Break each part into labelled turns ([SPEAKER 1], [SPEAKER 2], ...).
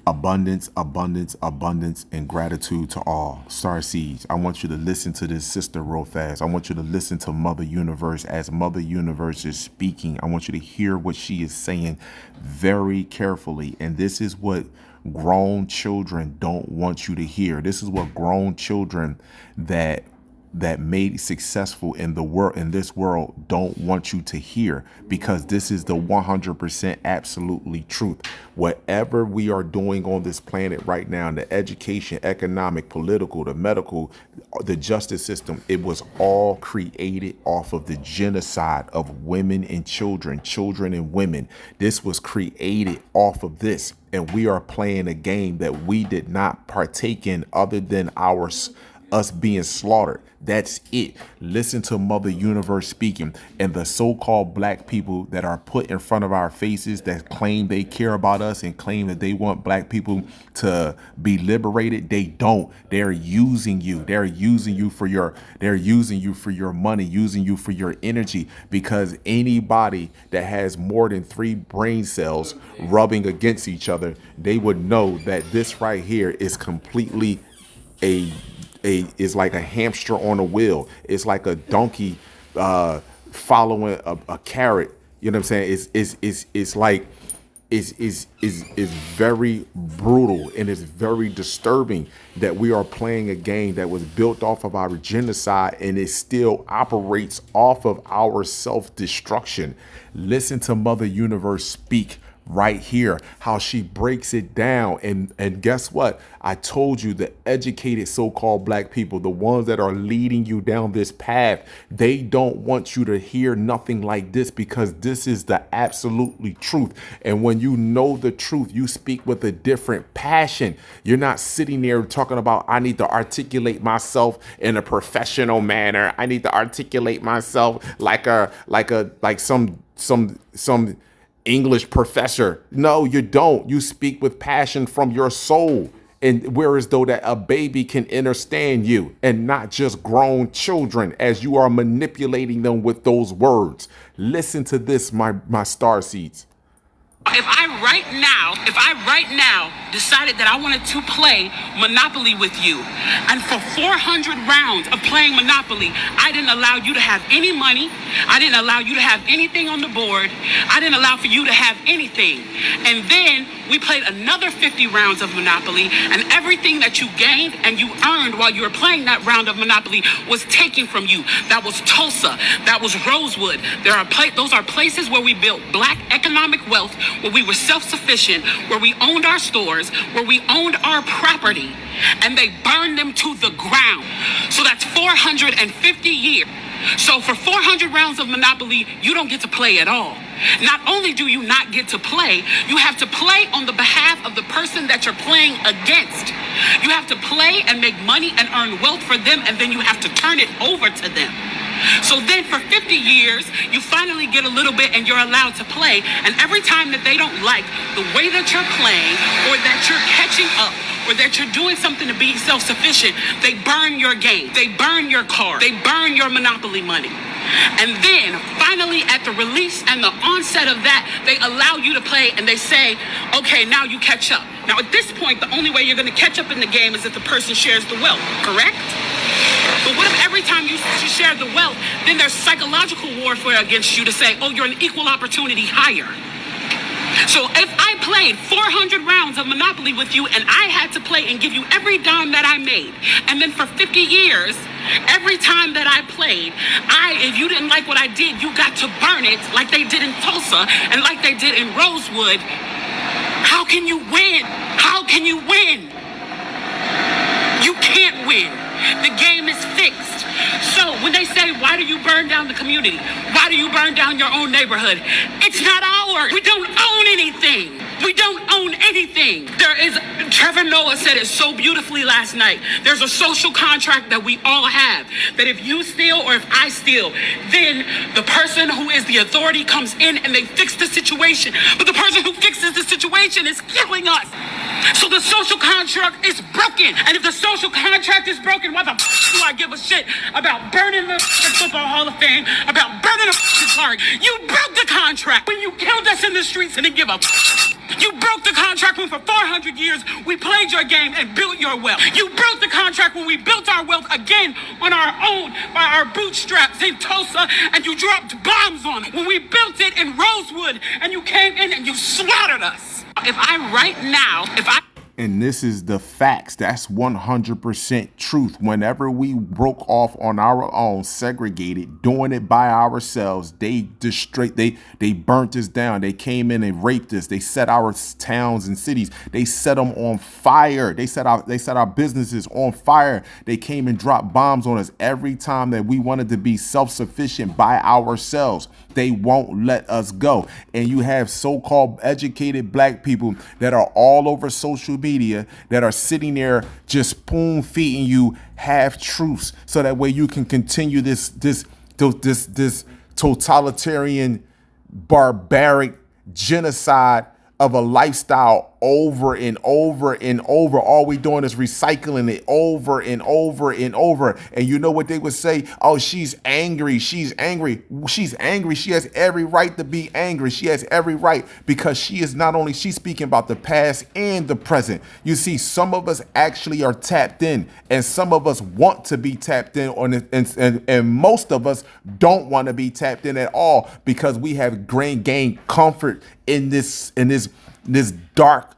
[SPEAKER 1] Abundance, abundance, abundance, and gratitude to all. Starseeds, I want you to listen to this sister real fast. I want you to listen to Mother Universe as Mother Universe is speaking. I want you to hear what she is saying very carefully. And this is what grown children don't want you to hear. This is what grown children that made successful in the world, in this world, don't want you to hear, because this is the 100% absolutely truth. Whatever we are doing on this planet right now, in the education, economic, political, the medical, the justice system, it was all created off of the genocide of women and children and women. This was created off of this. And we are playing a game that we did not partake in, other than us being slaughtered. That's it. Listen to Mother Universe speaking. And the so-called black people that are put in front of our faces that claim they care about us and claim that they want black people to be liberated, they don't. They're using you. They're using you for your money, using you for your energy, because anybody that has more than 3 brain cells rubbing against each other, they would know that this right here is completely is like a hamster on a wheel. It's like a donkey following a carrot. You know what I'm saying? It's very brutal, and it's very disturbing that we are playing a game that was built off of our genocide, and it still operates off of our self-destruction. Listen to Mother Universe speak right here, how she breaks it down. And guess what? I told you, the educated so-called black people, the ones that are leading you down this path, they don't want you to hear nothing like this, because this is the absolutely truth. And when you know the truth, you speak with a different passion. You're not sitting there talking about, I need to articulate myself in a professional manner. I need to articulate myself like some English professor. No, you don't. You speak with passion from your soul. And whereas though that a baby can understand you, and not just grown children, as you are manipulating them with those words. Listen to this, my star seeds.
[SPEAKER 2] If I right now decided that I wanted to play Monopoly with you, and for 400 rounds of playing Monopoly, I didn't allow you to have any money, I didn't allow you to have anything on the board, I didn't allow for you to have anything. And then we played another 50 rounds of Monopoly, and everything that you gained and you earned while you were playing that round of Monopoly was taken from you. That was Tulsa, that was Rosewood. Those are places where we built black economic wealth, where we were self-sufficient, where we owned our stores, where we owned our property, and they burned them to the ground. So that's 450 years. So for 400 rounds of Monopoly, you don't get to play at all. Not only do you not get to play, you have to play on the behalf of the person that you're playing against. You have to play and make money and earn wealth for them, and then you have to turn it over to them. So then for 50 years, you finally get a little bit and you're allowed to play. And every time that they don't like the way that you're playing, or that you're catching up, or that you're doing something to be self-sufficient, they burn your game, they burn your car, they burn your Monopoly money. And then finally at the release and the onset of that, they allow you to play, and they say, okay, now you catch up. Now at this point, the only way you're going to catch up in the game is if the person shares the wealth, correct? But what if every time you share the wealth, then there's psychological warfare against you to say, oh, you're an equal opportunity hire. So if I played 400 rounds of Monopoly with you, and I had to play and give you every dime that I made, and then for 50 years, every time that I played, if you didn't like what I did, you got to burn it like they did in Tulsa and like they did in Rosewood. How can you win? How can you win? You can't win. The game is fixed. So when they say, why do you burn down the community? Why do you burn down your own neighborhood? It's not ours. We don't own anything. We don't own anything. Trevor Noah said it so beautifully last night. There's a social contract that we all have, that if you steal or if I steal, then the person who is the authority comes in and they fix the situation. But the person who fixes the situation is killing us. So the social contract is broken. And if the social contract is broken, why the do I give a shit about burning the Football Hall of Fame, about burning a park? You broke the contract when you killed us in the streets and didn't give a. You broke the contract when for 400 400 years, we played your game and built your wealth. You broke the contract when we built our wealth again on our own by our bootstraps in Tulsa, and you dropped bombs on it. When we built it in Rosewood, and you came in and you slaughtered us. If I right now,
[SPEAKER 1] And this is the facts. That's 100% truth. Whenever we broke off on our own, segregated, doing it by ourselves, they burnt us down. They came in and raped us. They set our towns and cities. They set them on fire. They set our businesses on fire. They came and dropped bombs on us every time that we wanted to be self-sufficient by ourselves. They won't let us go. And you have so-called educated black people that are all over social media that are sitting there just spoon feeding you half truths, so that way you can continue this totalitarian, barbaric genocide of a lifestyle over and over and over. All we doing is recycling it over and over and over. And you know what they would say? Oh, she's angry. She's angry. She's angry. She has every right to be angry. She has every right, because she is not only, she's speaking about the past and the present. You see, some of us actually are tapped in, and some of us want to be tapped in on it, and most of us don't want to be tapped in at all, because we have gained comfort in this dark,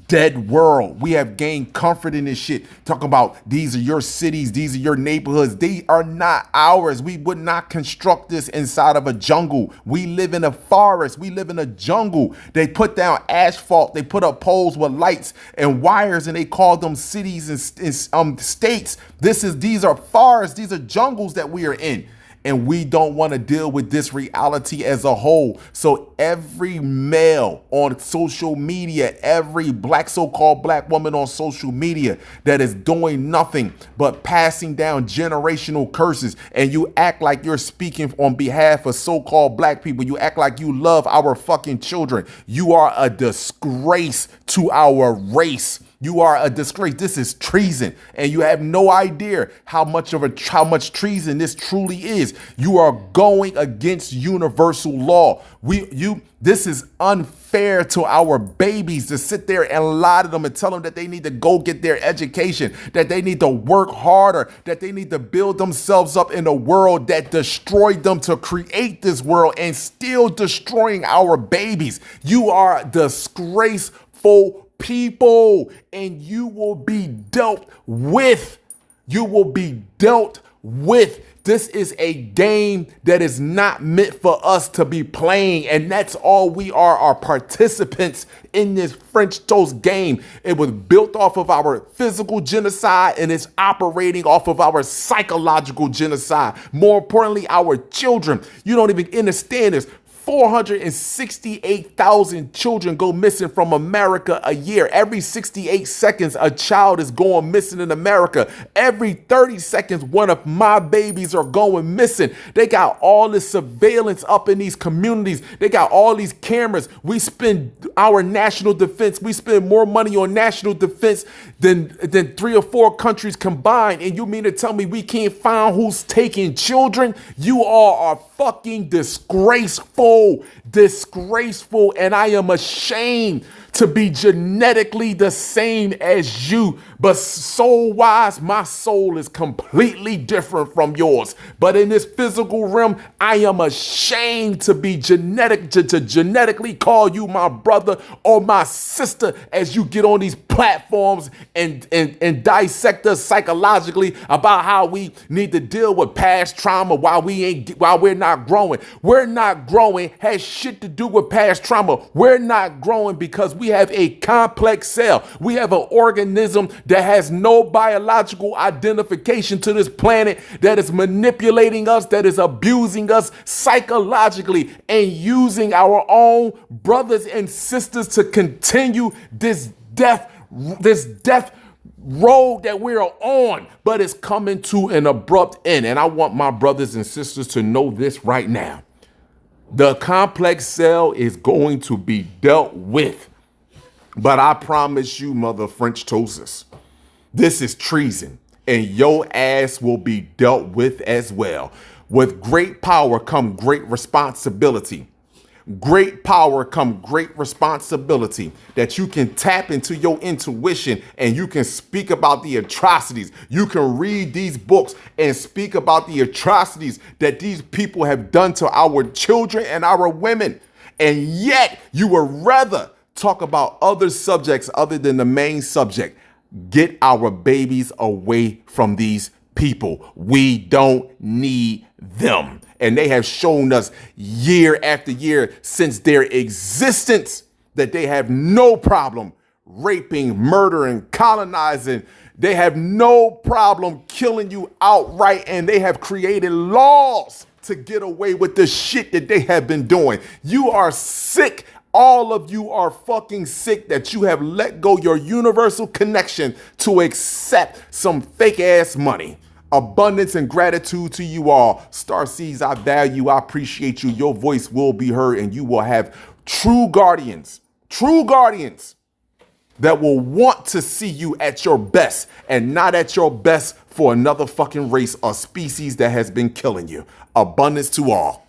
[SPEAKER 1] dead world. We have gained comfort in this shit. Talk about these are your cities, these are your neighborhoods. They are not ours. We would not construct this inside of a jungle. We live in a forest. We live in a jungle. They put down asphalt. They put up poles with lights and wires, and they call them cities and states. These are forests. These are jungles that we are in. And we don't want to deal with this reality as a whole. So every male on social media, every so-called black woman on social media that is doing nothing but passing down generational curses, and you act like you're speaking on behalf of so-called black people. You act like you love our fucking children. You are a disgrace to our race. You are a disgrace. This is treason, and you have no idea how much treason this truly is. You are going against universal law. This is unfair to our babies to sit there and lie to them and tell them that they need to go get their education, that they need to work harder, that they need to build themselves up in a world that destroyed them to create this world, and still destroying our babies. You are disgraceful people, and you will be dealt with. You will be dealt with. This is a game that is not meant for us to be playing, and that's all we are participants in this French toast game. It was built off of our physical genocide, and it's operating off of our psychological genocide. More importantly, our children. You don't even understand this. 468,000 children go missing from America a year. Every 68 seconds, a child is going missing in America. Every 30 seconds, one of my babies are going missing. They got all this surveillance up in these communities. They got all these cameras. We spend our national defense. We spend more money on national defense than 3 or 4 countries combined. And you mean to tell me we can't find who's taking children? You all are fucking disgraceful. Disgraceful, and I am ashamed to be genetically the same as you, but soul-wise, my soul is completely different from yours. But in this physical realm, I am ashamed to be genetically call you my brother or my sister as you get on these platforms and dissect us psychologically about how we need to deal with past trauma while we're not growing. We're not growing has shit to do with past trauma. We're not growing because we have a complex cell. We have an organism that has no biological identification to this planet, that is manipulating us, that is abusing us psychologically, and using our own brothers and sisters to continue this death road that we're on. But it's coming to an abrupt end. And I want my brothers and sisters to know this right now. The complex cell is going to be dealt with. But I promise you, mother French toasters, this is treason, and your ass will be dealt with as well. With great power come great responsibility. great power come great responsibility, that you can tap into your intuition and you can speak about the atrocities. You can read these books and speak about the atrocities that these people have done to our children and our women. And yet you would rather talk about other subjects other than the main subject. Get our babies away from these people. We don't need them. And they have shown us year after year since their existence that they have no problem raping, murdering, colonizing. They have no problem killing you outright. And they have created laws to get away with the shit that they have been doing. You are sick. All of you are fucking sick that you have let go your universal connection to accept some fake ass money. Abundance and gratitude to you all. Starseeds, I value, I appreciate you. Your voice will be heard and you will have true guardians that will want to see you at your best and not at your best for another fucking race or species that has been killing you. Abundance to all.